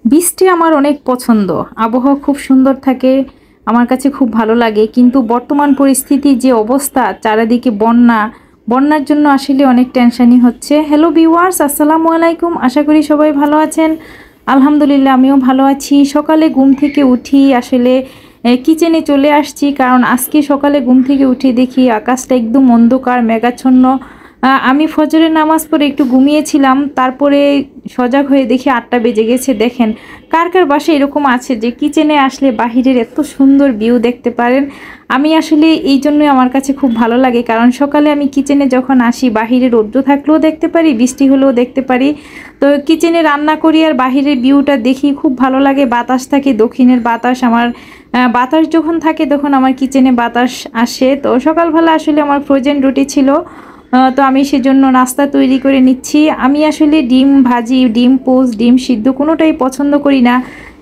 বৃষ্টি আমার অনেক পছন্দ। আবহাওয়া খুব সুন্দর থাকে, আমার কাছে খুব ভালো লাগে। কিন্তু বর্তমান পরিস্থিতি যে অবস্থা, চারিদিকে বন্যা, বন্যার জন্য আসলে অনেক টেনশনই হচ্ছে। হ্যালো ভিউয়ার্স, আসসালামু আলাইকুম। আশা করি সবাই ভালো আছেন। আলহামদুলিল্লাহ, আমিও ভালো আছি। সকালে ঘুম থেকে উঠি আসলে কিচেনে চলে আসছি, কারণ আজকে সকালে ঘুম থেকে উঠে দেখি আকাশটা একদম অন্ধকার, মেঘাচ্ছন্ন। আমি ফজরের নামাজ পড়ে একটু ঘুমিয়েছিলাম, তারপরে সজাগ হয়ে দেখি 8টা বেজে গেছে। দেখেন কার কার বাসায় এরকম আছে যে কিচেনে আসলে বাহিরের এত সুন্দর ভিউ দেখতে পারেন। আমি আসলে এই জন্যই আমার কাছে খুব ভালো লাগে, কারণ সকালে আমি কিচেনে যখন আসি বাহিরে রৌদ্র থাকলেও দেখতে পারি, বৃষ্টি হলেও দেখতে পারি। তো কিচেনে রান্না করি আর বাহিরের ভিউটা দেখি, খুব ভালো লাগে। বাতাস থাকে, দক্ষিণের বাতাস আমার, বাতাস যখন থাকে তখন আমার কিচেনে বাতাস আসে। তো সকালবেলা আসলে আমার ফ্রোজেন রুটি ছিল, তো আমি সেজন্য নাস্তা তৈরি করে নিচ্ছি। আমি আসলে ডিম ভাজি, ডিম পোস্ট, ডিম সিদ্ধ কোনোটাই পছন্দ করি না,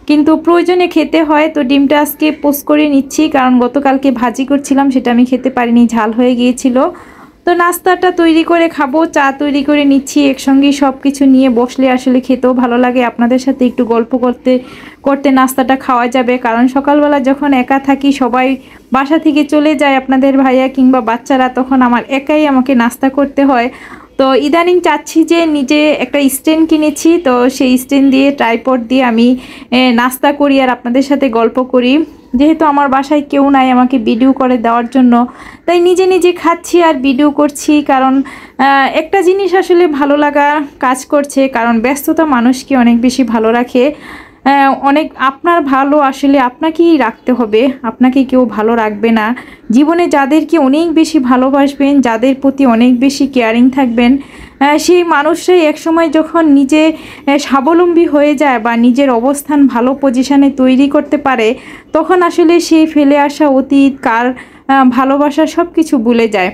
কিন্তু প্রয়োজনে খেতে হয়। তো ডিমটা আজকে পোস্ট করে নিচ্ছি, কারণ গতকালকে ভাজি করছিলাম, সেটা আমি খেতে পারিনি, ঝাল হয়ে গিয়েছিল। তো নাস্তাটা তৈরি করে খাবো, চা তৈরি করে নিচ্ছি। একসঙ্গে সব কিছু নিয়ে বসলে আসলে খেতেও ভালো লাগে, আপনাদের সাথে একটু গল্প করতে করতে নাস্তাটা খাওয়া যাবে। কারণ সকালবেলা যখন একা থাকি, সবাই বাসা থেকে চলে যায়, আপনাদের ভাইয়া কিংবা বাচ্চারা, তখন আমার একাই আমাকে নাস্তা করতে হয়। তো ইদানিং চাচ্ছি যে নিজে একটা স্ট্যান্ড কিনেছি, তো সেই স্ট্যান্ড দিয়ে, ট্রাইপড দিয়ে আমি নাস্তা করি আর আপনাদের সাথে গল্প করি। যেহেতু আমার বাসায় কেউ নাই আমাকে ভিডিও করে দেওয়ার জন্য, তাই নিজে নিজে খাচ্ছি আর ভিডিও করছি। কারণ একটা জিনিস আসলে ভালো লাগা কাজ করছে, কারণ ব্যস্ততা মানুষকে অনেক বেশি ভালো রাখে। অনেক আপনার ভালো আসলে আপনাকেই রাখতে হবে, আপনাকে কেউ ভালো রাখবে না। জীবনে যাদেরকে অনেক বেশি ভালোবাসবেন, যাদের প্রতি অনেক বেশি কেয়ারিং থাকবেন, সেই মানুষরাই একসময় যখন নিজে স্বাবলম্বী হয়ে যায় বা নিজের অবস্থান ভালো পজিশানে তৈরি করতে পারে, তখন আসলে সেই ফেলে আসা অতীত, কার ভালোবাসা সব কিছু ভুলে যায়।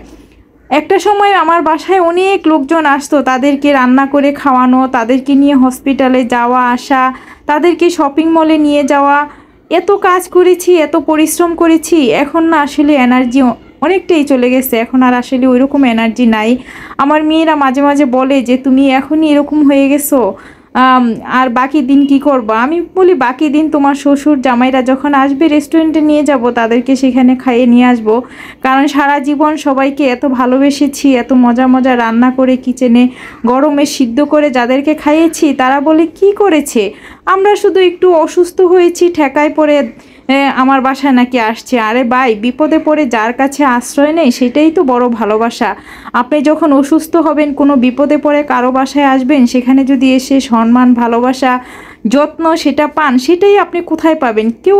একটা সময় আমার বাসায় অনেক লোকজন আসতো, তাদেরকে রান্না করে খাওয়ানো, তাদেরকে নিয়ে হসপিটালে যাওয়া আসা, তাদেরকে শপিং মলে নিয়ে যাওয়া, এত কাজ করেছি, এত পরিশ্রম করেছি। এখন না আসলে এনার্জি অনেকটাই চলে গেছে, এখন আর আসলে ওই রকম এনার্জি নাই। আমার মেয়েরা মাঝে মাঝে বলে যে তুমি এখনই এরকম হয়ে গেছো, আর বাকি দিন কি করবো? আমি বলি বাকি দিন তোমার শ্বশুর জামাইরা যখন আসবে রেস্টুরেন্টে নিয়ে যাব, তাদেরকে সেখানে খাইয়ে নিয়ে আসবো। কারণ সারা জীবন সবাইকে এত ভালোবেসেছি, এত মজা মজা রান্না করে কিচেনে গরমে সিদ্ধ করে যাদেরকে খাইয়েছি, তারা বলে কি করেছে? আমরা শুধু একটু অসুস্থ হয়েছি, ঠেকায় পড়ে আমার বাসায় নাকি আসছে। আরে ভাই, বিপদে পড়ে যার কাছে আশ্রয় নেই, সেটাই তো বড় ভালোবাসা। আপনি যখন অসুস্থ হবেন, কোনো বিপদে পড়ে কারো বাসায় আসবেন, সেখানে যদি এসে সম্মান, ভালোবাসা, যত্ন সেটা পান, সেটাই আপনি কোথায় পাবেন? কেউ